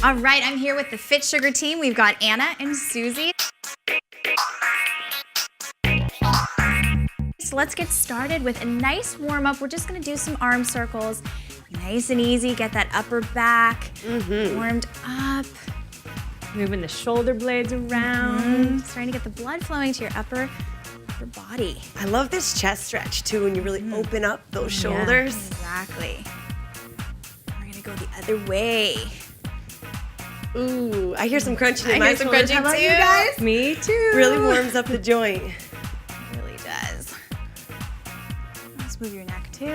All right, I'm here with the FitSugar team. We've got Anna and Susie. So let's get started with a nice warm-up. We're just gonna do some arm circles. Nice and easy, get that upper back warmed up. Moving the shoulder blades around. Starting to get the blood flowing to your upper body. I love this chest stretch too, when you really open up those shoulders. Exactly. We're gonna go the other way. Ooh, I hear some crunching in I my hear some shoulders. crunching How about too. you guys? Me too. Really warms up the joint. It really does. Let's move your neck too.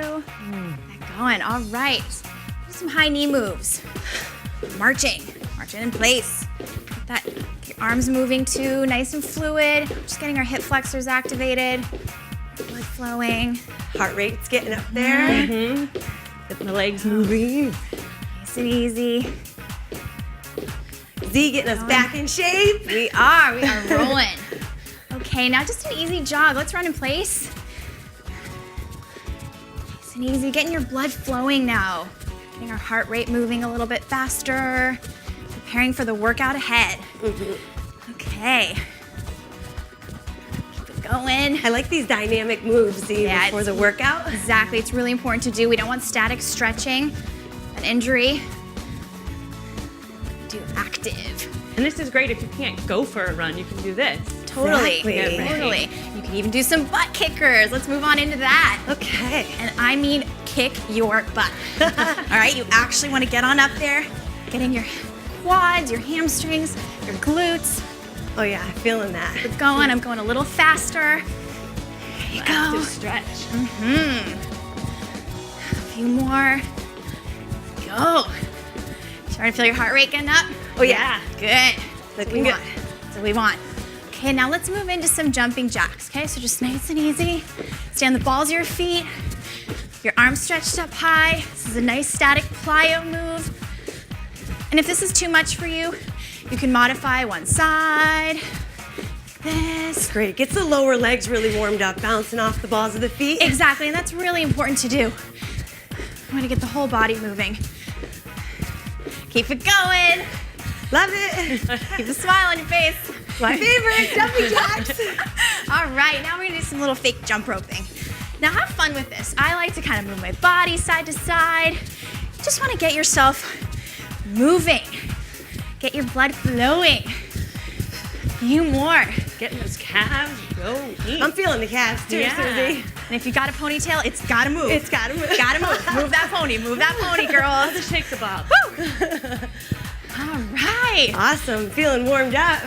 Get going. All right. Do some high knee moves. Marching in place. Get your arms moving too, nice and fluid. Just getting our hip flexors activated. Blood flowing. Heart rate's getting up there. Getting the legs moving. Nice and easy. Z getting us back in shape. We are rolling. Okay, now just an easy jog. Let's run in place. Nice and easy, getting your blood flowing now. Getting our heart rate moving a little bit faster. Preparing for the workout ahead. Okay. Keep it going. I like these dynamic moves, Z, before the workout. Exactly, it's really important to do. We don't want static stretching, an injury. Do active. And this is great if you can't go for a run, you can do this. Totally, Exactly. totally. You can even do some butt kickers. Let's move on into that. Okay. And I mean kick your butt. All right, you actually want to get on up there, getting your quads, your hamstrings, your glutes. Oh yeah, feeling that. Keep going. I'm going a little faster. There you go. Active stretch. A few more. Go. Starting to feel your heart rate getting up? Oh yeah. Good. Looking good. That's what we want. Okay, now let's move into some jumping jacks. Okay, so just nice and easy. Stay on the balls of your feet. Your arms stretched up high. This is a nice static plyo move. And if this is too much for you, you can modify one side, like this. Great. Gets the lower legs really warmed up, bouncing off the balls of the feet. Exactly, and that's really important to do. I'm gonna get the whole body moving. Keep it going. Love it. Keep a smile on your face. My favorite, jumping jacks. All right, now we're gonna do some little fake jump roping. Now have fun with this. I like to kind of move my body side to side. Just wanna get yourself moving. Get your blood flowing. A few more. Getting those calves going. I'm feeling the calves too, Susie. And if you got a ponytail, it's gotta move. It's gotta move. Gotta move. Move that pony, girls. Just shake the bob. All right. Awesome. Feeling warmed up.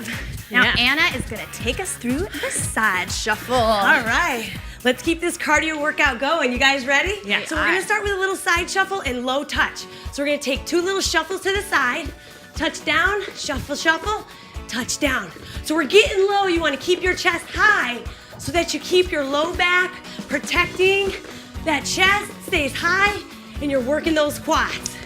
Now Yeah. Anna is gonna take us through the side shuffle. All right. Let's keep this cardio workout going. You guys ready? Yeah. So we're gonna start with a little side shuffle and low touch. So we're gonna take 2 little shuffles to the side, touch down, shuffle, shuffle, touch down. So we're getting low. You wanna keep your chest high so that you keep your low back protecting that chest, stays high, and you're working those quads.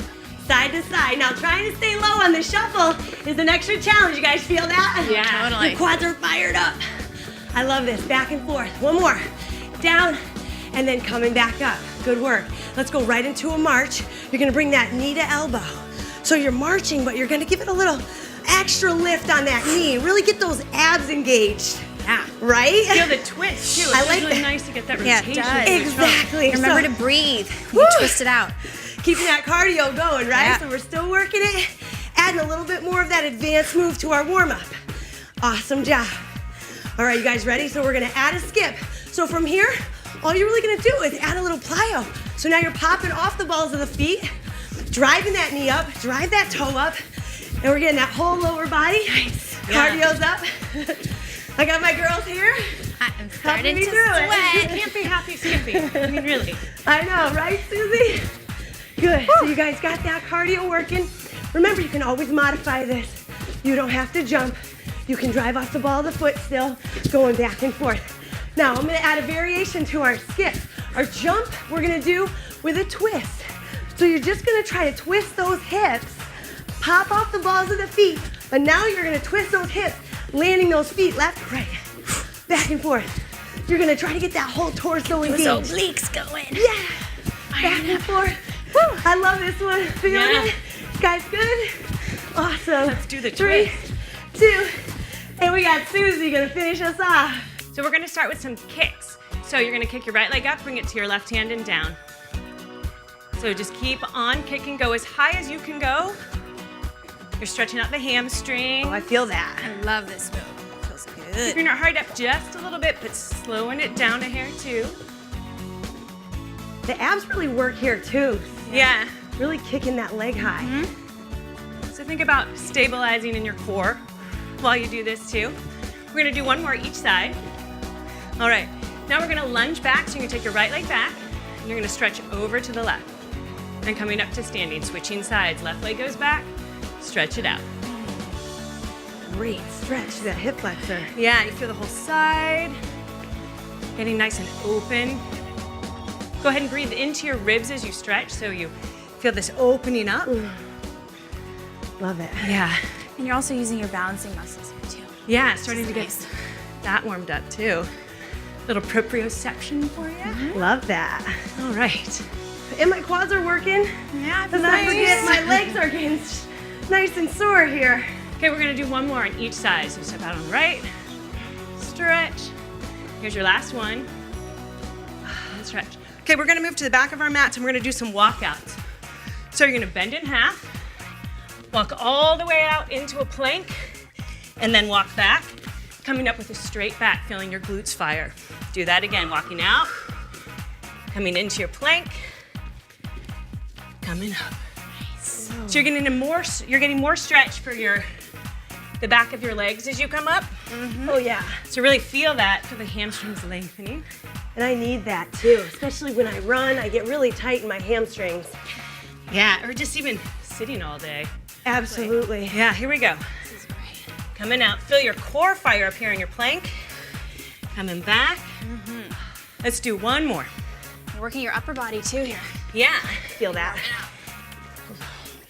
Side to side. Now trying to stay low on the shuffle is an extra challenge. You guys feel that? Yeah. Totally. Your quads are fired up. I love this. Back and forth. One more. Down and then coming back up. Good work. Let's go right into a march. You're gonna bring that knee to elbow. So you're marching, but you're gonna give it a little extra lift on that knee. Really get those abs engaged. Yeah. Right? Feel the twist too. It's I like really that. nice to get that Yeah, it rotation. does. in the trunk. Exactly. Remember So- to breathe. You twist it out. keeping that cardio going, right? Yeah. So we're still working it, adding a little bit more of that advanced move to our warm-up. Awesome job. All right, you guys ready? So we're gonna add a skip. So from here, all you're really gonna do is add a little plyo. So now you're popping off the balls of the feet, driving that knee up, drive that toe up, and we're getting that whole lower body. Nice. Cardio's up. I got my girls here. I'm starting me to through it. sweat. Can't be happy skipping. I mean, really. I know, right, Susie? Good. So you guys got that cardio working. Remember, you can always modify this. You don't have to jump. You can drive off the ball of the foot still, going back and forth. Now, I'm gonna add a variation to our skip. Our jump, we're gonna do with a twist. So you're just gonna try to twist those hips, pop off the balls of the feet, but now you're gonna twist those hips, landing those feet left, right, back and forth. You're gonna try to get that whole torso engaged. Those obliques going. Yeah, back and forth. Woo. I love this one. Feeling Yeah. it? Guys, good? Awesome. Let's do the 3, twist. 2, and we got Susie gonna finish us off. So we're gonna start with some kicks. So you're gonna kick your right leg up, bring it to your left hand and down. So just keep on kicking, go as high as you can go. You're stretching out the hamstring. Oh, I feel that. I love this move. Feels good. Keeping your heart up just a little bit, but slowing it down a hair too. The abs really work here too. Yeah. Really kicking that leg high. So think about stabilizing in your core while you do this too. We're gonna do one more each side. All right, now we're gonna lunge back. So you're gonna take your right leg back, and you're gonna stretch over to the left. And coming up to standing, switching sides. Left leg goes back, stretch it out. Great stretch to that hip flexor. Yeah, you feel the whole side, getting nice and open. Go ahead and breathe into your ribs as you stretch, so you feel this opening up. Love it. Yeah. And you're also using your balancing muscles here too. Yeah, starting to get Nice. that warmed up too. Little proprioception for you. Love that. All right. And my quads are working. Yeah, Let's not forget my legs are getting nice and sore here. Okay, we're gonna do one more on each side. So step out on the right, stretch. Here's your last one, and stretch. Okay, we're gonna move to the back of our mats and we're gonna do some walkouts. So you're gonna bend in half, walk all the way out into a plank, and then walk back, coming up with a straight back, feeling your glutes fire. Do that again, walking out, coming into your plank, coming up. So you're getting more stretch for the back of your legs as you come up. Oh yeah. So really feel that, feel the hamstrings lengthening. And I need that too, especially when I run. I get really tight in my hamstrings. Yeah, or just even sitting all day. Absolutely. Yeah, here we go. This is great. Coming out, feel your core fire up here in your plank. Coming back. Let's do one more. You're working your upper body too here. Yeah, feel that.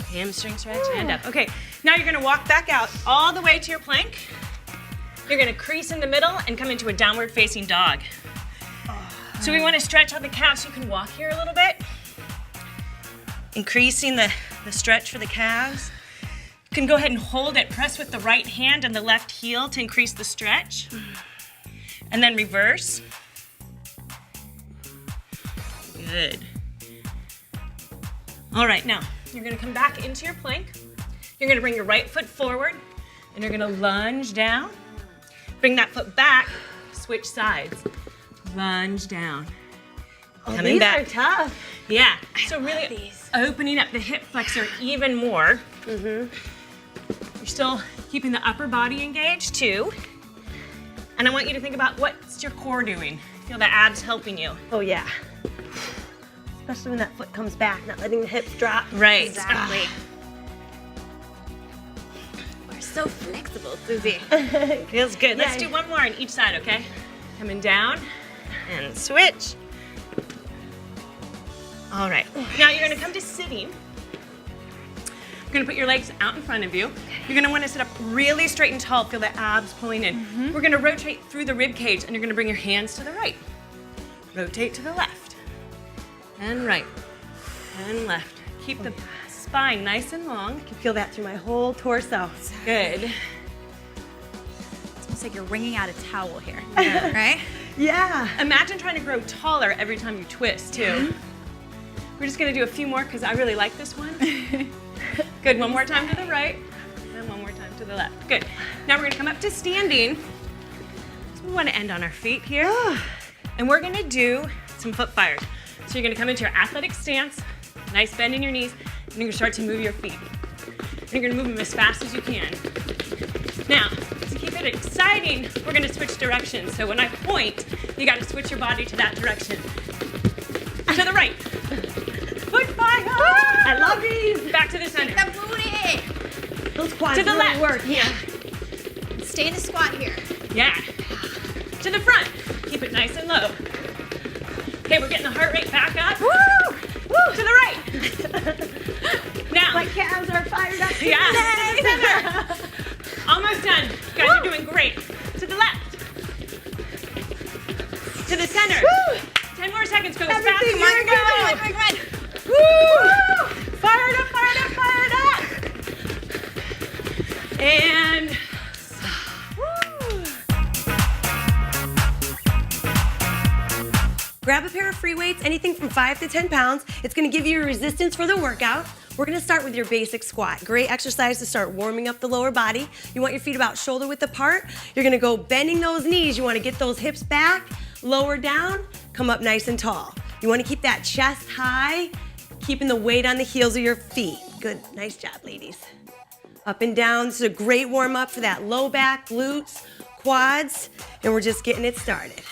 Hamstring stretch and up. Okay, now you're gonna walk back out all the way to your plank. You're gonna crease in the middle and come into a downward facing dog. So we wanna stretch out the calves so you can walk here a little bit. Increasing the stretch for the calves. You can go ahead and hold it. Press with the right hand and the left heel to increase the stretch. And then reverse. Good. All right, now you're gonna come back into your plank. You're gonna bring your right foot forward and you're gonna lunge down. Bring that foot back, switch sides. Lunge down. Oh, Coming these back. are tough. Yeah, so love really these. opening up the hip flexor even more. You're still keeping the upper body engaged too. And I want you to think about what's your core doing. Feel the abs helping you. Oh yeah. Especially when that foot comes back, not letting the hips drop. Right. Exactly. We're so flexible, Susie. Feels good. Let's Yeah. do one more on each side, okay? Coming down and switch. All right. Now you're gonna come to sitting. You're gonna put your legs out in front of you. You're gonna wanna sit up really straight and tall. Feel the abs pulling in. We're gonna rotate through the rib cage and you're gonna bring your hands to the right. Rotate to the left. And right. And left. Keep the spine nice and long. I can feel that through my whole torso. Good. It's almost like you're wringing out a towel here, right? Yeah. Imagine trying to grow taller every time you twist, too. We're just gonna do a few more because I really like this one. Good, one more time to the right, and one more time to the left. Good. Now we're gonna come up to standing. So we wanna end on our feet here. And we're gonna do some foot fires. So you're gonna come into your athletic stance, nice bend in your knees, and you're gonna start to move your feet. And you're gonna move them as fast as you can. Now, to keep it exciting, we're gonna switch directions. So when I point, you gotta switch your body to that direction. To the right. Foot fire! I love these. Back to the center. The booty. Those quads To the really left. work. Yeah. Stay in the squat here. Yeah. To the front. Keep it nice and low. Okay, we're getting the heart rate back up. Woo! Woo! To the right. Now. My calves are fired up. Yeah. To the center. Almost done. You guys are doing great. To the left. To the center. Woo! 10 more seconds. Go as fast Everything as you're you can. Come on. Woo! Fire it up, fire it up, fire it up. And grab a pair of free weights, anything from 5 to 10 pounds. It's gonna give you resistance for the workout. We're gonna start with your basic squat. Great exercise to start warming up the lower body. You want your feet about shoulder width apart. You're gonna go bending those knees. You wanna get those hips back, lower down, come up nice and tall. You wanna keep that chest high, keeping the weight on the heels of your feet. Good, nice job, ladies. Up and down, this is a great warm up for that low back, glutes, quads, and we're just getting it started.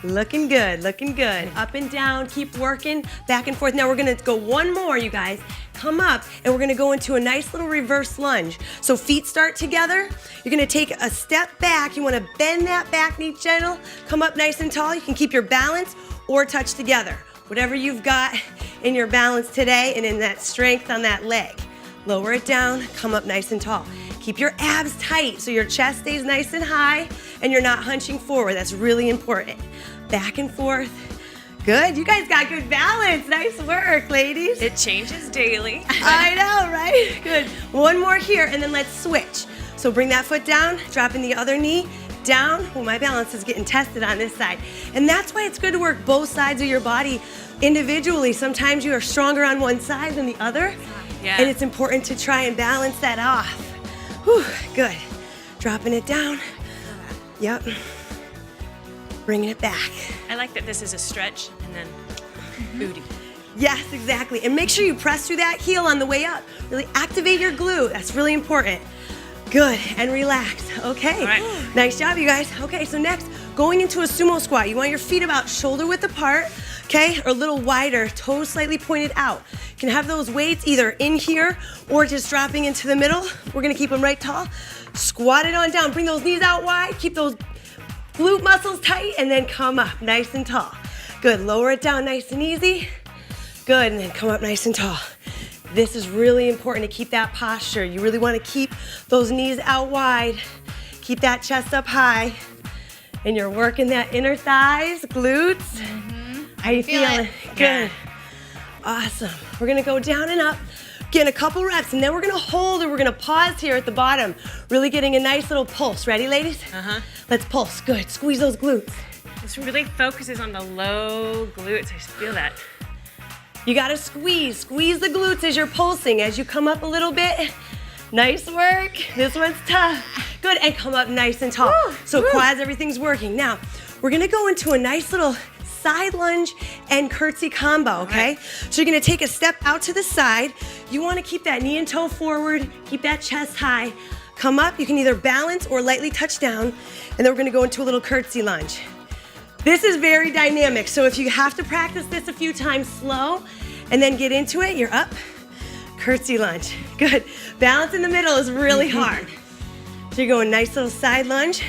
Looking good, looking good. Up and down, keep working, back and forth. Now we're gonna go one more, you guys. Come up, and we're gonna go into a nice little reverse lunge. So feet start together. You're gonna take a step back. You wanna bend that back knee gentle, come up nice and tall. You can keep your balance or touch together. Whatever you've got in your balance today and in that strength on that leg. Lower it down, come up nice and tall. Keep your abs tight so your chest stays nice and high and you're not hunching forward. That's really important. Back and forth. Good, you guys got good balance. Nice work, ladies. it changes daily. I know, right? Good. One more here and then let's switch. So bring that foot down, dropping the other knee down. Oh, my balance is getting tested on this side. And that's why it's good to work both sides of your body individually. Sometimes you are stronger on one side than the other. Yeah. And it's important to try and balance that off. Whew, good. Dropping it down. Yep. Bringing it back. I like that this is a stretch and then booty. Yes, exactly. And make sure you press through that heel on the way up. Really activate your glute. That's really important. Good, and relax. Okay. All right. Nice job, you guys. Okay, so next, going into a sumo squat. You want your feet about shoulder width apart, okay, or a little wider, toes slightly pointed out. You can have those weights either in here or just dropping into the middle. We're gonna keep them right tall. Squat it on down. Bring those knees out wide. Keep those glute muscles tight, and then come up nice and tall. Good, lower it down nice and easy. Good, and then come up nice and tall. This is really important to keep that posture. You really want to keep those knees out wide. Keep that chest up high. And you're working that inner thighs, glutes. How you Feel feeling? it. Good. Awesome. We're gonna go down and up. Getting a couple reps, and then we're gonna hold and we're gonna pause here at the bottom. Really getting a nice little pulse. Ready, ladies? Uh-huh. Let's pulse. Good. Squeeze those glutes. This really focuses on the low glutes. I just feel that. You gotta squeeze the glutes as you're pulsing, as you come up a little bit. Nice work, this one's tough. Good, and come up nice and tall. So quads, everything's working. Now, we're gonna go into a nice little side lunge and curtsy combo, okay? Right. So you're gonna take a step out to the side. You wanna keep that knee and toe forward, keep that chest high. Come up, you can either balance or lightly touch down, and then we're gonna go into a little curtsy lunge. This is very dynamic, so if you have to practice this a few times slow and then get into it, you're up, curtsy lunge. Good. Balance in the middle is really hard. So you're going nice little side lunge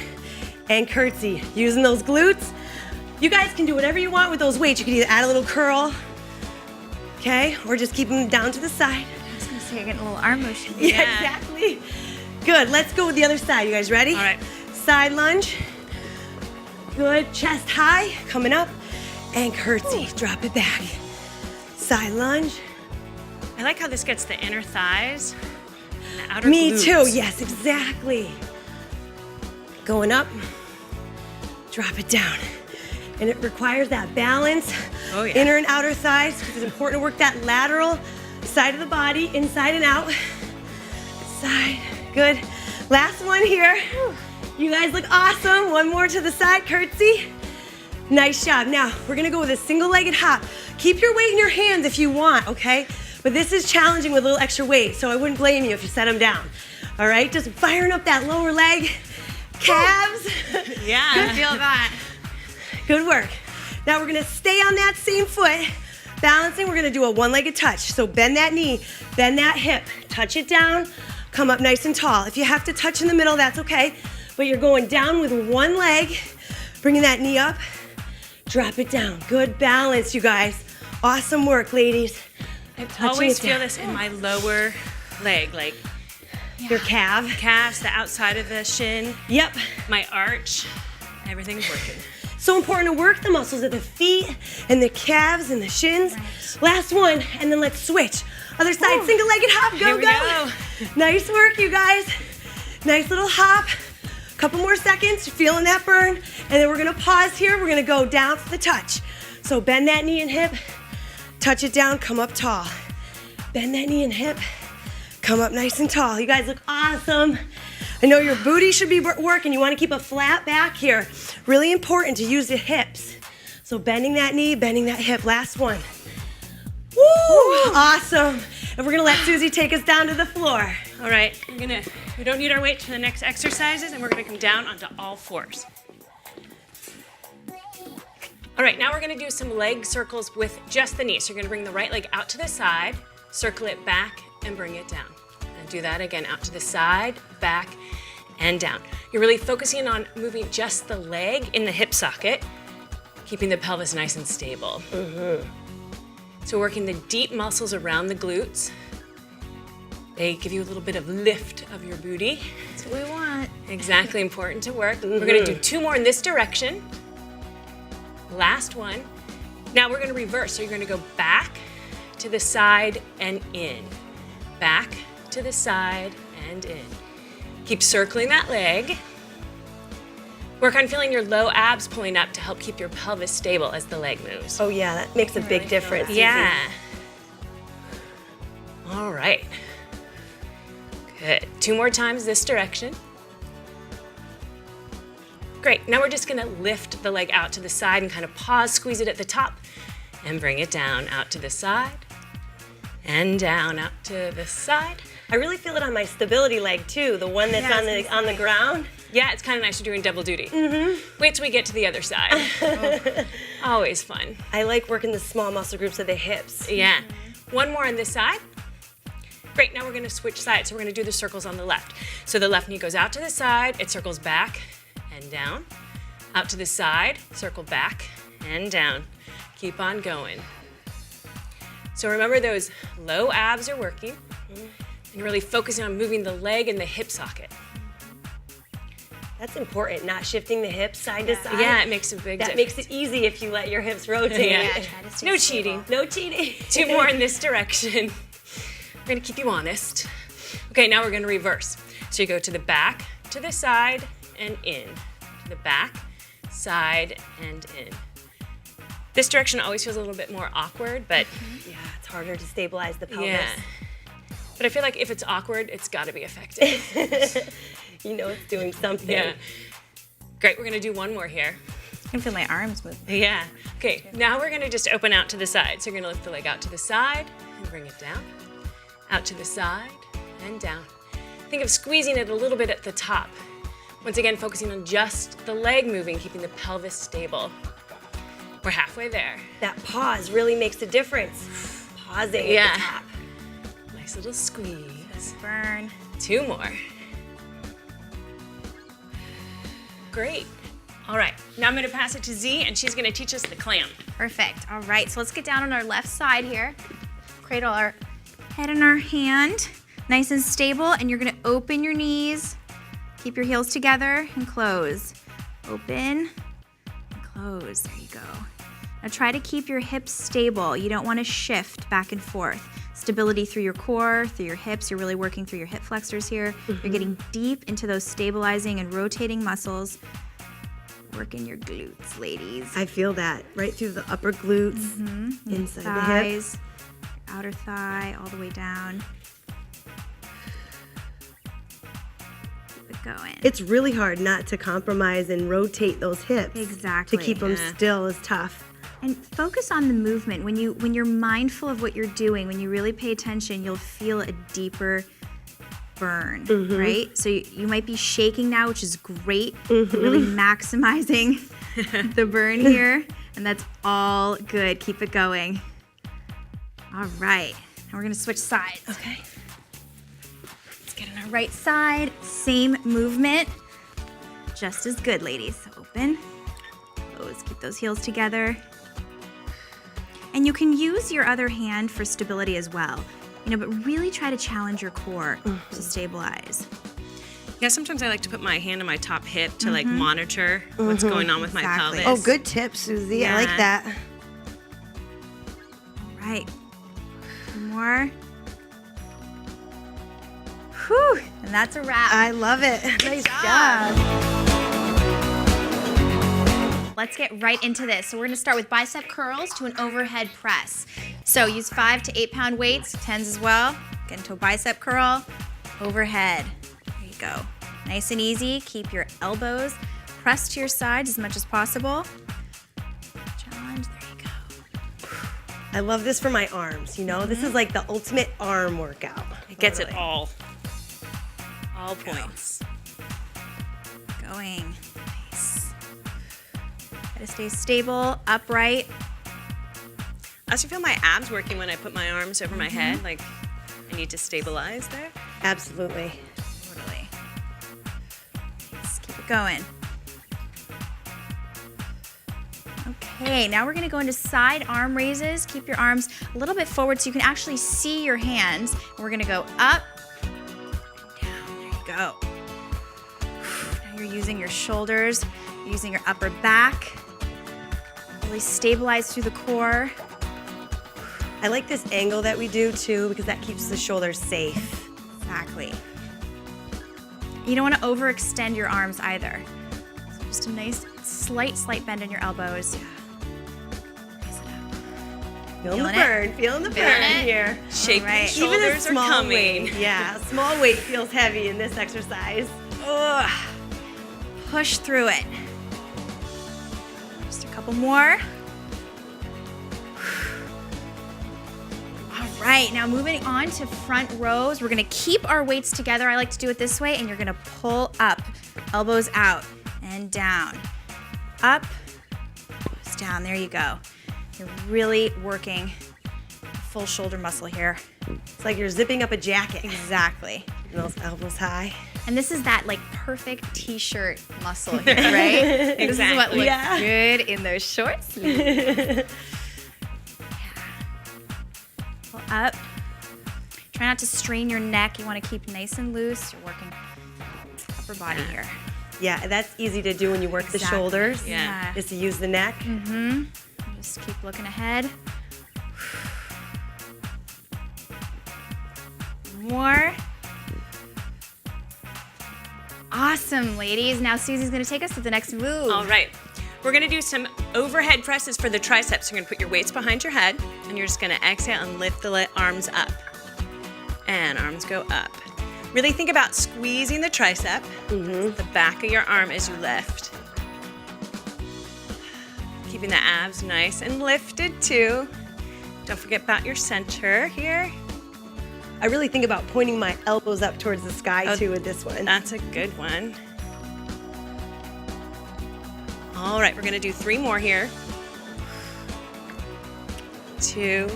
and curtsy, using those glutes. You guys can do whatever you want with those weights. You can either add a little curl, okay, or just keep them down to the side. I was gonna say I get a little arm motion. Yeah, exactly. Good, let's go with the other side. You guys ready? All right. Side lunge. Good, chest high, coming up, and curtsy, drop it back. Side lunge. I like how this gets the inner thighs, the outer Me glutes. too, yes, exactly. Going up, drop it down. And it requires that balance, Oh, yeah. inner and outer thighs, because it's important to work that lateral side of the body, inside and out. Side, good. Last one here. You guys look awesome. One more to the side, curtsy. Nice job. Now, we're gonna go with a single-legged hop. Keep your weight in your hands if you want, okay? But this is challenging with a little extra weight, so I wouldn't blame you if you set them down. All right, just firing up that lower leg, calves. Yeah. I feel that. Good work. Now we're gonna stay on that same foot, balancing. We're gonna do a one-legged touch. So bend that knee, bend that hip, touch it down, come up nice and tall. If you have to touch in the middle, that's okay. But you're going down with one leg, bringing that knee up, drop it down. Good balance, you guys. Awesome work, ladies. I Touching always it feel down. this in my lower leg, like Your calf. calves, the outside of the shin, Yep. my arch. Everything's working. So important to work the muscles of the feet and the calves and the shins. Right. Last one, and then let's switch. Other side, single-legged hop, Here we go. Nice work, you guys. Nice little hop. Couple more seconds, feeling that burn. And then we're gonna pause here. We're gonna go down to the touch. So bend that knee and hip, touch it down, come up tall. Bend that knee and hip, come up nice and tall. You guys look awesome. I know your booty should be working. You wanna keep a flat back here. Really important to use the hips. So bending that knee, bending that hip. Last one. Woo, awesome. And we're gonna let Susie take us down to the floor. All right, we don't need our weight for the next exercises, and we're gonna come down onto all fours. All right, now we're gonna do some leg circles with just the knee. So you're gonna bring the right leg out to the side, circle it back, and bring it down. And do that again, out to the side, back, and down. You're really focusing on moving just the leg in the hip socket, keeping the pelvis nice and stable. So working the deep muscles around the glutes. They give you a little bit of lift of your booty. That's what we want. Exactly, important to work. We're gonna do 2 more in this direction. Last one. Now we're gonna reverse. So you're gonna go back to the side and in. Back to the side and in. Keep circling that leg. Work on feeling your low abs pulling up to help keep your pelvis stable as the leg moves. Oh yeah, that makes a big difference. Yeah. All right. Good. 2 more times this direction. Great. Now we're just gonna lift the leg out to the side and kind of pause, squeeze it at the top, and bring it down, out to the side, and down, out to the side. I really feel it on my stability leg too, the one that's on the ground. Yeah, it's kind of nice. You're doing double duty. Wait till we get to the other side. Always fun. I like working the small muscle groups of the hips. Yeah. 1 more on this side. Great, now we're gonna switch sides. So we're gonna do the circles on the left. So the left knee goes out to the side, it circles back and down. Out to the side, circle back and down. Keep on going. So remember those low abs are working and really focusing on moving the leg and the hip socket. That's important, not shifting the hips side to side. Yeah, it makes a big difference. That makes it easy if you let your hips rotate. Yeah. Try to stay No stable. cheating. No cheating. 2 more in this direction. We're gonna keep you honest. Okay, now we're gonna reverse. So you go to the back, to the side, and in. To the back, side, and in. This direction always feels a little bit more awkward, but Yeah, it's harder to stabilize the pelvis. yeah. But I feel like if it's awkward, it's gotta be effective. You know it's doing something. Yeah. Great, we're gonna do 1 more here. I can feel my arms move. Yeah. Okay, now we're gonna just open out to the side. So you're gonna lift the leg out to the side and bring it down. Out to the side and down. Think of squeezing it a little bit at the top. Once again, focusing on just the leg moving, keeping the pelvis stable. We're halfway there. That pause really makes a difference. Pausing Yeah. at the top. Nice little squeeze. Burn. 2 more. Great. All right, now I'm gonna pass it to Z and she's gonna teach us the clam. Perfect. All right, so let's get down on our left side here. Cradle our head in our hand, nice and stable, and you're gonna open your knees, keep your heels together, and close. Open, and close, there you go. Now try to keep your hips stable. You don't wanna shift back and forth. Stability through your core, through your hips. You're really working through your hip flexors here. You're getting deep into those stabilizing and rotating muscles. Working your glutes, ladies. I feel that right through the upper glutes, inside the hip. Thighs, outer thigh, all the way down. Keep it going. It's really hard not to compromise and rotate those hips. Exactly. To keep them Yeah. still is tough. And focus on the movement. When you're mindful of what you're doing, when you really pay attention, you'll feel a deeper burn, right? So you might be shaking now, which is great. Really maximizing the burn here, and that's all good. Keep it going. All right, now we're gonna switch sides. Okay. Let's get on our right side. Same movement, just as good, ladies. So open, close. Keep those heels together. And you can use your other hand for stability as well. But really try to challenge your core to stabilize. Yeah, sometimes I like to put my hand on my top hip to like monitor what's going on with my Exactly. pelvis. Oh, good tip, Susie. Yeah. I like that. All right. One more. Whew. And that's a wrap. I love it. Nice job. job. Let's get right into this. So we're gonna start with bicep curls to an overhead press. So use 5 to 8 pound weights, 10s as well. Get into a bicep curl, overhead. There you go. Nice and easy. Keep your elbows pressed to your sides as much as possible. Challenge, there you go. I love this for my arms, you know? This is like the ultimate arm workout. It gets it Totally. all points. Going, nice. Gotta stay stable, upright. I also feel my abs working when I put my arms over my head. Like I need to stabilize there. Absolutely. Totally. Nice, keep it going. Okay, now we're gonna go into side arm raises. Keep your arms a little bit forward so you can actually see your hands. And we're gonna go up, down, there you go. Now you're using your shoulders, using your upper back. Really stabilize through the core. I like this angle that we do too because that keeps the shoulders safe. Exactly. You don't want to overextend your arms either. So just a nice slight bend in your elbows. Raise it up. Feeling the Feeling it? burn, feeling the Feeling burn it? here. Shaping right. shoulders are coming. weight, yeah, a small weight feels heavy in this exercise. Ugh. Push through it. Just a couple more. All right, now moving on to front rows. We're gonna keep our weights together. I like to do it this way, and you're gonna pull up, elbows out and down. Up, elbows down, there you go. You're really working the full shoulder muscle here. It's like you're zipping up a jacket. Exactly. Those elbows high. And this is that like perfect t-shirt muscle here, right? This is what looks Yeah. good in those short sleeves. Pull up. Try not to strain your neck. You want to keep nice and loose. You're working upper body here. Yeah, that's easy to do when you work the Exactly. shoulders. Yeah. Is to use the neck. Just keep looking ahead. More. Awesome, ladies. Now Susie's gonna take us to the next move. All right. We're gonna do some overhead presses for the triceps. You're gonna put your weights behind your head and you're just gonna exhale and lift the arms up. And arms go up. Really think about squeezing the tricep, the back of your arm as you lift. Keeping the abs nice and lifted too. Don't forget about your center here. I really think about pointing my elbows up towards the sky Oh, too with this one. That's a good one. All right, we're gonna do 3 more here. 2,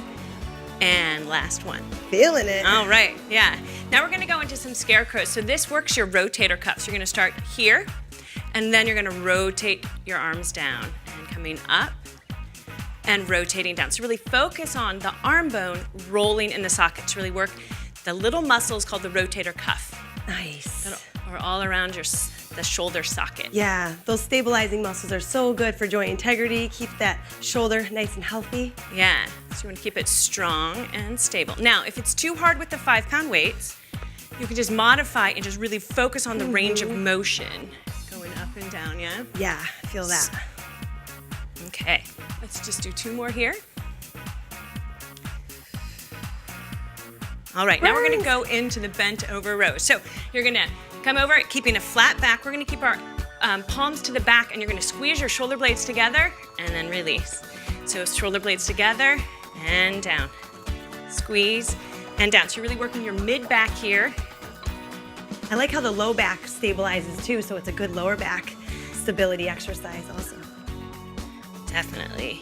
and last one. Feeling it. All right, yeah. Now we're gonna go into some scarecrows. So this works your rotator cuffs. You're gonna start here, and then you're gonna rotate your arms down and coming up and rotating down. So really focus on the arm bone rolling in the socket to really work the little muscles called the rotator cuff Nice. that are all around the shoulder socket. Yeah, those stabilizing muscles are so good for joint integrity. Keep that shoulder nice and healthy. Yeah, so you want to keep it strong and stable. Now, if it's too hard with the 5-pound weights, you can just modify and just really focus on the range of motion. Going up and down, yeah? Yeah, I feel that. Okay, let's just do 2 more here. All right, now we're gonna go into the bent over row. So you're gonna come over, keeping a flat back. We're gonna keep our palms to the back and you're gonna squeeze your shoulder blades together and then release. So shoulder blades together and down. Squeeze and down. So you're really working your mid back here. I like how the low back stabilizes too, so it's a good lower back stability exercise also. Definitely.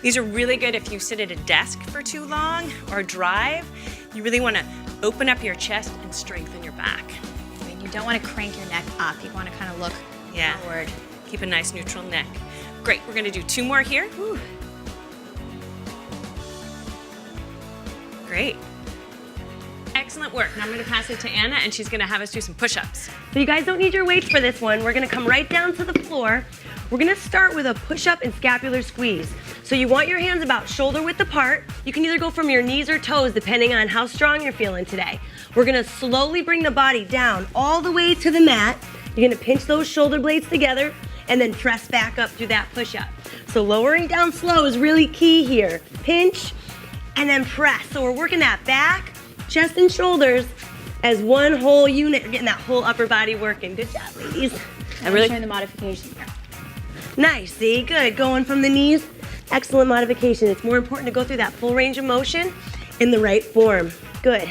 These are really good if you sit at a desk for too long or drive. You really want to open up your chest and strengthen your back. And you don't want to crank your neck up. You want to kind of look forward. Keep a nice neutral neck. Great, we're gonna do 2 more here. Whew. Great. Excellent work. Now I'm gonna pass it to Anna, and she's gonna have us do some push-ups. So you guys don't need your weights for this one. We're gonna come right down to the floor. We're gonna start with a push-up and scapular squeeze. So you want your hands about shoulder width apart. You can either go from your knees or toes depending on how strong you're feeling today. We're gonna slowly bring the body down all the way to the mat. You're gonna pinch those shoulder blades together and then press back up through that push-up. So lowering down slow is really key here. Pinch and then press. So we're working that back, chest and shoulders as one whole unit. You're getting that whole upper body working. Good job, ladies. I'm really showing the modification here. Nice, see, good. Going from the knees, excellent modification. It's more important to go through that full range of motion in the right form. Good.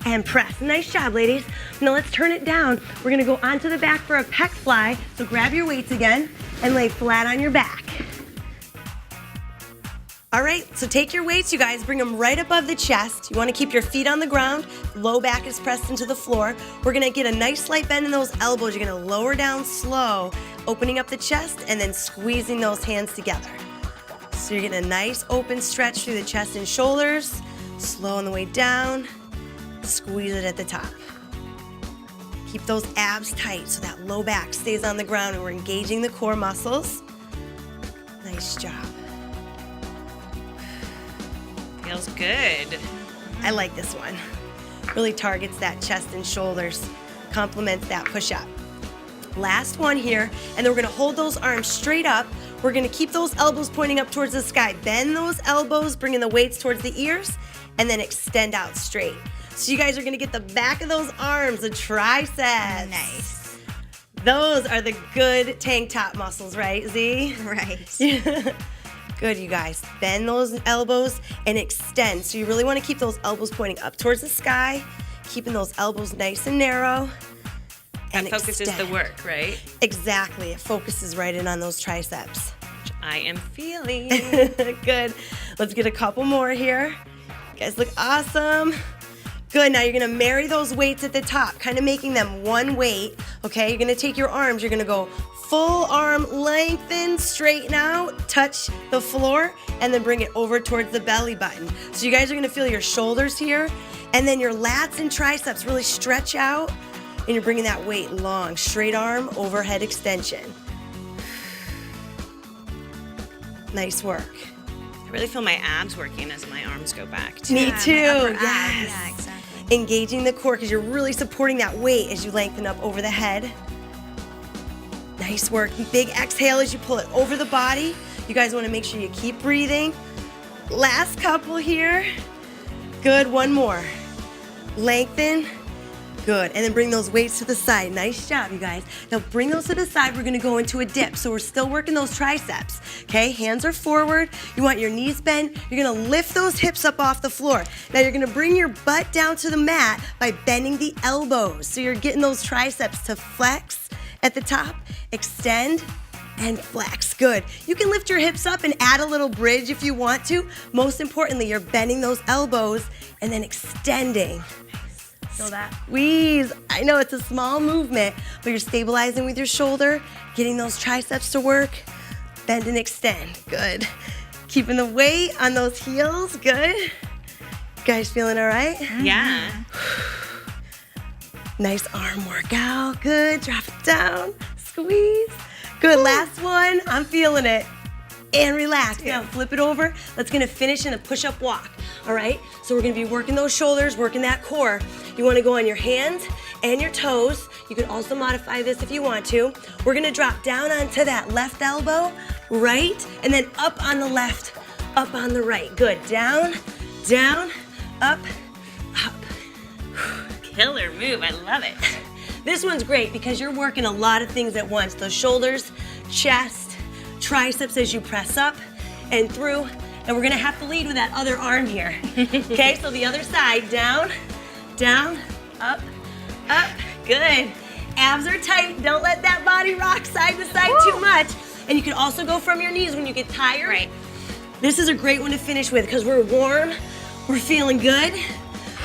And press. Nice job, ladies. Now let's turn it down. We're gonna go onto the back for a pec fly. So grab your weights again and lay flat on your back. All right, so take your weights, you guys, bring them right above the chest. You wanna keep your feet on the ground, low back is pressed into the floor. We're gonna get a nice slight bend in those elbows. You're gonna lower down slow, opening up the chest and then squeezing those hands together. So you're getting a nice open stretch through the chest and shoulders, slow on the way down, squeeze it at the top. Keep those abs tight so that low back stays on the ground and we're engaging the core muscles. Nice job. Feels good. I like this one. Really targets that chest and shoulders, complements that push-up. Last one here, and then we're gonna hold those arms straight up. We're gonna keep those elbows pointing up towards the sky. Bend those elbows, bringing the weights towards the ears, and then extend out straight. So you guys are gonna get the back of those arms, the triceps. Nice. Those are the good tank top muscles, right, Z? Right. Good, you guys. Bend those elbows and extend. So you really want to keep those elbows pointing up towards the sky, keeping those elbows nice and narrow. And focuses the work, right? Exactly. It focuses right in on those triceps. Which I am feeling. Good. Let's get a couple more here. You guys look awesome. Good, now you're gonna marry those weights at the top, kind of making them one weight, okay? You're gonna take your arms, you're gonna go full arm lengthen, straighten out, touch the floor, and then bring it over towards the belly button. So you guys are gonna feel your shoulders here, and then your lats and triceps really stretch out, and you're bringing that weight long. Straight arm, overhead extension. Nice work. I really feel my abs working as my arms go back too. Me too, Upper yes. abs. Yeah, exactly. Engaging the core because you're really supporting that weight as you lengthen up over the head. Nice work. Big exhale as you pull it over the body. You guys want to make sure you keep breathing. Last couple here. Good, one more. Lengthen. Good, and then bring those weights to the side. Nice job, you guys. Now bring those to the side. We're gonna go into a dip. So we're still working those triceps, okay? Hands are forward. You want your knees bent. You're gonna lift those hips up off the floor. Now you're gonna bring your butt down to the mat by bending the elbows. So you're getting those triceps to flex at the top, extend, and flex. Good. You can lift your hips up and add a little bridge if you want to. Most importantly, you're bending those elbows and then extending. Feel that? Squeeze. I know it's a small movement, but you're stabilizing with your shoulder, getting those triceps to work. Bend and extend. Good. Keeping the weight on those heels. Good. You guys feeling all right? Yeah. Nice arm workout. Good. Drop it down. Squeeze. Good. Last one. I'm feeling it. And relax. Now flip it over. Let's gonna finish in a push-up walk. All right? So we're gonna be working those shoulders, working that core. You wanna go on your hands and your toes. You can also modify this if you want to. We're gonna drop down onto that left elbow, right, and then up on the left, up on the right. Good. Down, down, up, up. Killer move, I love it. This one's great because you're working a lot of things at once. Those shoulders, chest, triceps as you press up and through. And we're gonna have to lead with that other arm here. Okay, so the other side, down, down, up, up. Good. Abs are tight. Don't let that body rock side to side too much. And you can also go from your knees when you get tired. Right. This is a great one to finish with because we're warm, we're feeling good.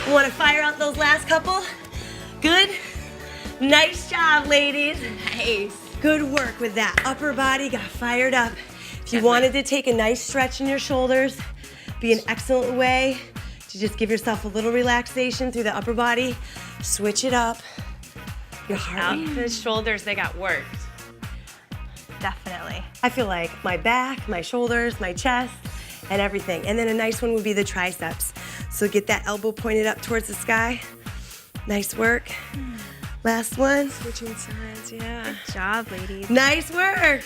We wanna fire out those last couple. Good. Nice job, ladies. Nice. Good work with that upper body, got fired up. If you wanted to take a nice stretch in your shoulders, be an excellent way to to just give yourself a little relaxation through the upper body. Switch it up. Your heart Out rate. the shoulders, they got worked. Definitely. I feel like my back, my shoulders, my chest, and everything. And then a nice one would be the triceps. So get that elbow pointed up towards the sky. Nice work. Last one. Switching sides, yeah. Good job, ladies. Nice work.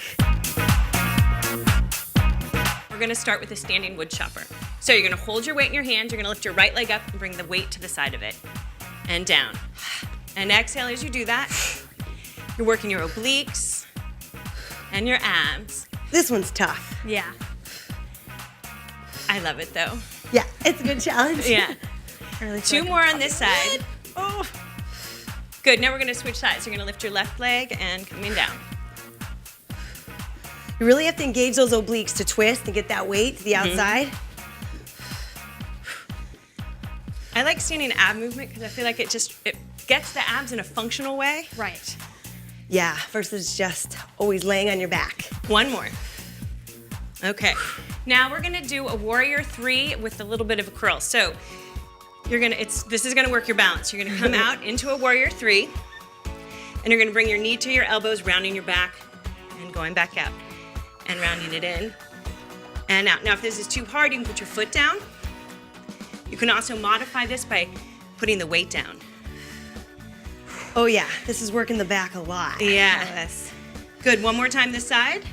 We're gonna start with a standing wood chopper. So you're gonna hold your weight in your hand, you're gonna lift your right leg up and bring the weight to the side of it. And down. And exhale as you do that. You're working your obliques and your abs. This one's tough. Yeah. I love it though. Yeah, it's a good challenge. Yeah. I really Two feel like more I'm on this side. Oh. Good, now we're gonna switch sides. You're gonna lift your left leg and coming down. You really have to engage those obliques to twist and get that weight to the outside. I like standing ab movement because I feel like it gets the abs in a functional way. Right. Yeah, versus just always laying on your back. One more. Okay. Now we're gonna do a warrior 3 with a little bit of a curl. So this is gonna work your balance. You're gonna come out into a warrior 3, and you're gonna bring your knee to your elbows, rounding your back, and going back out, and rounding it in, and out. Now if this is too hard, you can put your foot down. You can also modify this by putting the weight down. Oh yeah, this is working the back a lot. Yeah. Yes. Good, one more time this side.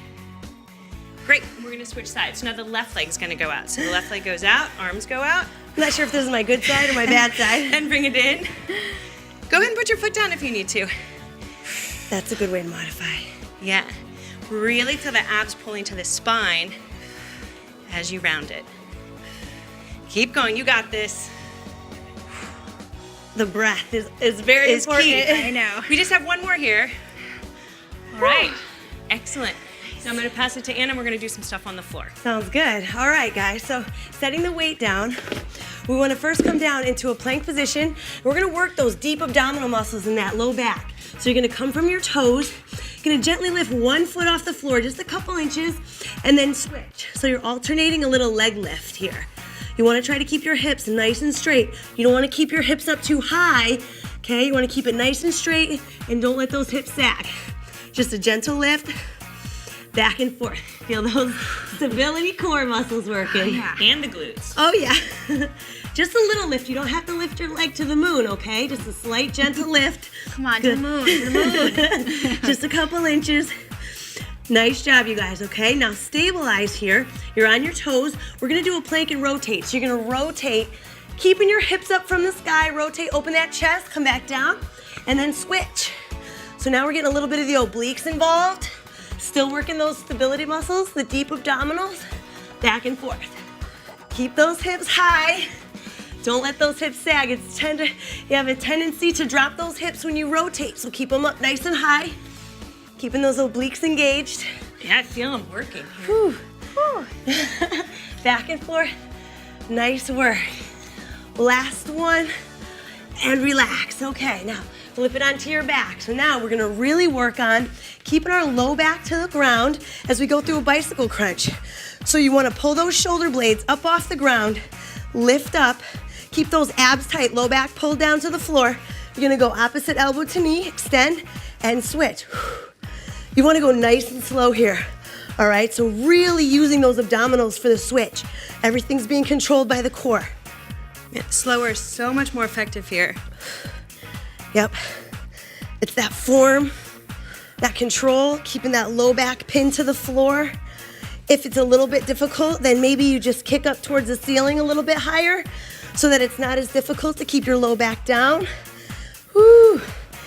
Great, we're gonna switch sides. So now the left leg's gonna go out. So the left leg goes out, arms go out, I'm not sure if this is my good side or my bad side. and bring it in. Go ahead and put your foot down if you need to. That's a good way to modify. Yeah, really feel the abs pulling to the spine as you round it. Keep going, you got this. The breath is very important. Key. I know. We just have one more here. All right, excellent. Now I'm gonna pass it to Anna, we're gonna do some stuff on the floor. Sounds good. All right, guys. So setting the weight down, we want to first come down into a plank position. We're going to work those deep abdominal muscles in that low back. So you're going to come from your toes. You're going to gently lift one foot off the floor, just a couple inches, and then switch. So you're alternating a little leg lift here. You want to try to keep your hips nice and straight. You don't want to keep your hips up too high, okay? You want to keep it nice and straight, and don't let those hips sag. Just a gentle lift. Back and forth. Feel those stability core muscles working. Yeah. And the glutes. Oh yeah. Just a little lift. You don't have to lift your leg to the moon, okay? Just a slight gentle lift. Come on, to the moon, to the moon. Just a couple inches. Nice job, you guys, okay? Now stabilize here. You're on your toes. We're gonna do a plank and rotate. So you're gonna rotate, keeping your hips up from the sky, rotate, open that chest, come back down, and then switch. So now we're getting a little bit of the obliques involved. Still working those stability muscles, the deep abdominals, back and forth. Keep those hips high. Don't let those hips sag. You have a tendency to drop those hips when you rotate, so keep them up nice and high. Keeping those obliques engaged. Yeah, I feel them working here. Whew. Back and forth. Nice work. Last one, and relax. Okay, now flip it onto your back. So now we're gonna really work on keeping our low back to the ground as we go through a bicycle crunch. So you wanna pull those shoulder blades up off the ground, lift up, keep those abs tight, low back pulled down to the floor. You're gonna go opposite elbow to knee, extend, and switch. You wanna go nice and slow here. All right, so really using those abdominals for the switch. Everything's being controlled by the core. Yeah, slower is so much more effective here. Yep, it's that form, that control, keeping that low back pinned to the floor. If it's a little bit difficult, then maybe you just kick up towards the ceiling a little bit higher so that it's not as difficult to keep your low back down. Woo.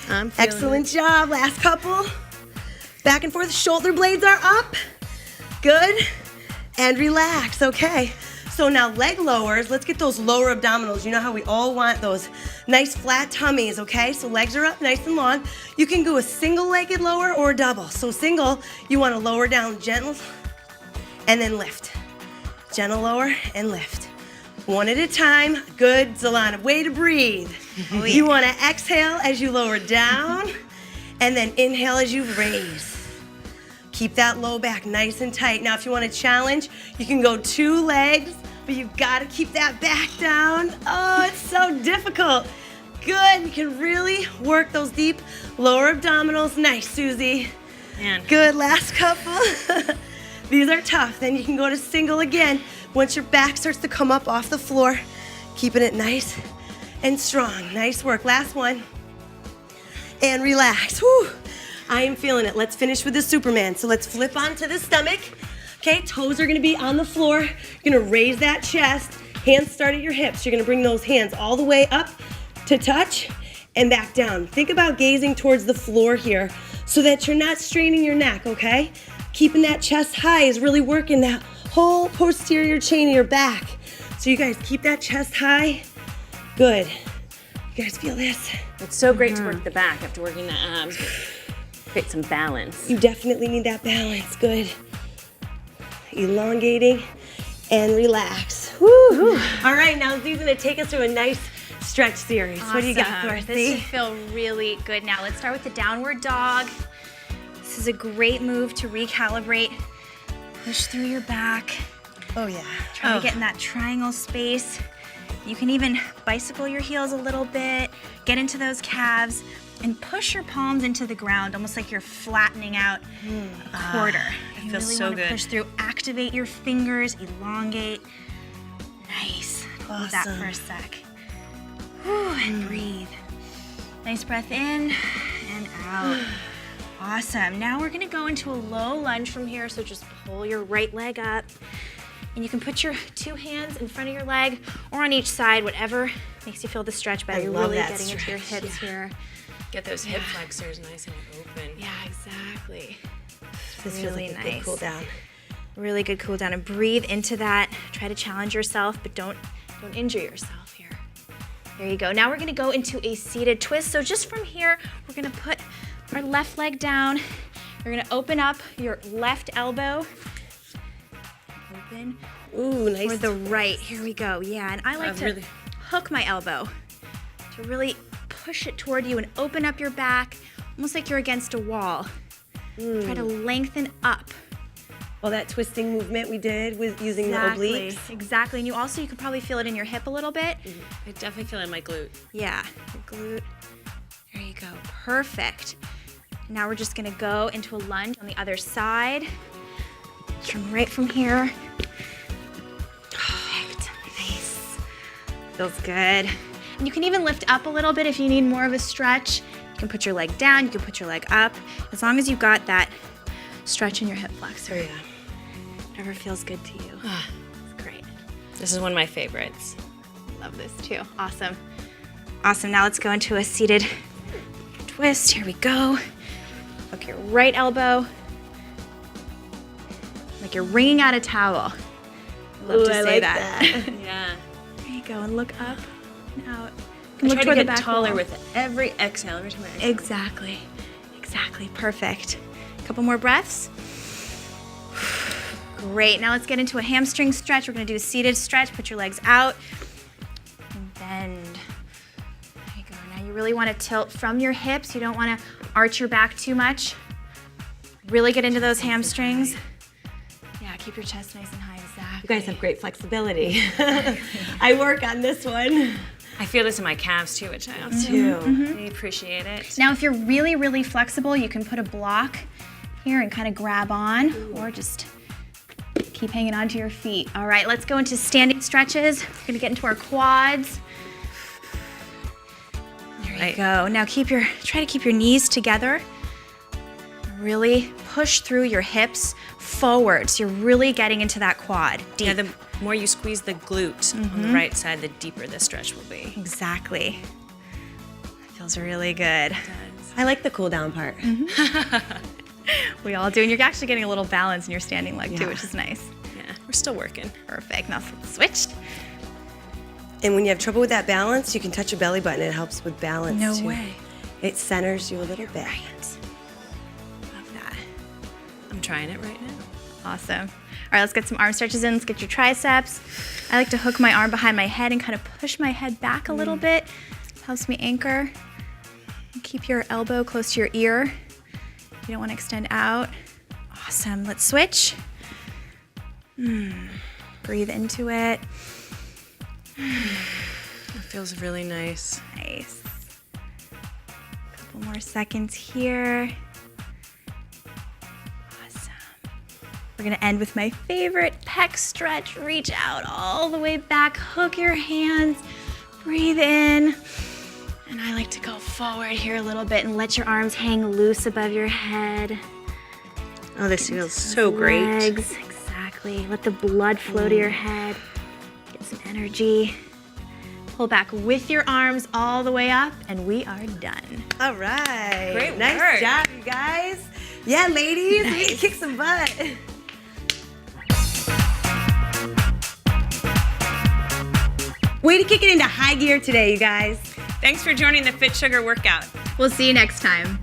I'm feeling Excellent job, last couple. Back and forth, shoulder blades are up. Good, and relax, okay. So now leg lowers, let's get those lower abdominals. You know how we all want those nice flat tummies, okay? So legs are up nice and long. You can do a single-legged lower or a double. So single, you wanna lower down gentle and then lift. Gentle lower and lift. One at a time, good, Zalana, way to breathe. Oh, yeah. You wanna exhale as you lower down and then inhale as you raise. Keep that low back nice and tight. Now, if you want to challenge, you can go 2 legs but you gotta keep that back down. Oh, it's so difficult. Good, you can really work those deep lower abdominals. Nice, Susie. Man. Good, last couple. These are tough. Then you can go to single again once your back starts to come up off the floor. Keeping it nice and strong. Nice work. Last one. And relax. Whew. I am feeling it. Let's finish with the Superman. So let's flip onto the stomach. Okay, toes are gonna be on the floor. You're gonna raise that chest. Hands start at your hips. You're gonna bring those hands all the way up to touch and back down. Think about gazing towards the floor here so that you're not straining your neck, okay? Keeping that chest high is really working that whole posterior chain of your back. So you guys keep that chest high. Good. You guys feel this? It's so great to work the back after working the abs. Create some balance. You definitely need that balance. Good. Elongating and relax. Woo. All right, now Z's gonna take us through a nice stretch series. Awesome. What do you got for us, This Z? should feel really good now. Let's start with the downward dog. This is a great move to recalibrate. Push through your back. Oh yeah. Try to get in that triangle space. You can even bicycle your heels a little bit, get into those calves, and push your palms into the ground, almost like you're flattening out a quarter. You feels really so want to good. push through, activate your fingers, elongate. Nice. Hold that Awesome. for a sec. Whew, and breathe. Nice breath in and out. Awesome. Now we're gonna go into a low lunge from here, so just pull your right leg up. And you can put your two hands in front of your leg or on each side, whatever makes you feel the stretch better. I You're love really that getting into your stretch, hips here. Get those hip flexors nice and open. Yeah, exactly. This feels Really like a good nice. cool down. Really good cool down and breathe into that. Try to challenge yourself, but don't injure yourself here. There you go. Now we're gonna go into a seated twist. So just from here, we're gonna put our left leg down. You're gonna open up your left elbow. Open. Ooh, nice. Or the right. Here we go. Yeah, and I like to really- hook my elbow to really push it toward you and open up your back, almost like you're against a wall. Try to lengthen up. Well, that twisting movement we did with using the obliques. Exactly. And you could probably feel it in your hip a little bit. I definitely feel it in my glute. Yeah, your glute. There you go. Perfect. Now we're just gonna go into a lunge on the other side. Right from here. Perfect. Nice. Feels good. And you can even lift up a little bit if you need more of a stretch. You can put your leg down, you can put your leg up, as long as you got that stretch in your hip flexor. Yeah. Whatever feels good to you. It's great. This is one of my favorites. Love this too. Awesome. Awesome. Now let's go into a seated twist. Here we go. Hook your right elbow. Like you're wringing out a towel. I love to I say like that. Yeah. There you go. And look up and out. I Look try to toward the get back taller wall. with every exhale. Every time I exhale. Exactly. Exactly. Perfect. A couple more breaths. Great. Now let's get into a hamstring stretch. We're going to do a seated stretch. Put your legs out and bend. There you go. Now you really want to tilt from your hips. You don't want to arch your back too much. Really get into those hamstrings. Yeah, keep your chest nice and high. Exactly. You guys have great flexibility. I work on this one. I feel this in my calves too, which I also really appreciate it. Now, if you're really, really flexible, you can put a block here and kind of grab on, or just keep hanging onto your feet. All right, let's go into standing stretches. We're gonna get into our quads. There you go. Now try to keep your knees together. Really push through your hips forward, so you're really getting into that quad deep. Yeah, the more you squeeze the glute on the right side, the deeper the stretch will be. Exactly. Feels really good. I like the cool down part. We all do, and you're actually getting a little balance in your standing leg too, Yeah. which is nice. Yeah, we're still working. Perfect. Now switched. And when you have trouble with that balance, you can touch your belly button. It helps with balance No too. way. It centers you a little bit. Right. Love that. I'm trying it right now. Awesome. All right, let's get some arm stretches in. Let's get your triceps. I like to hook my arm behind my head and kind of push my head back a little bit. Helps me anchor. And keep your elbow close to your ear. You don't want to extend out. Awesome. Let's switch. Good. Breathe into it. It feels really nice. Nice. Couple more seconds here. Awesome. We're gonna end with my favorite pec stretch. Reach out all the way back, hook your hands, breathe in. And I like to go forward here a little bit and let your arms hang loose above your head. Oh, this feels so great. Legs, exactly. Let the blood flow to your head. Get some energy. Pull back with your arms all the way up, and we are done. All right. Great Nice work. job, you guys. Yeah, ladies, we can kick some butt. Way to kick it into high gear today, you guys. Thanks for joining the FitSugar workout. We'll see you next time.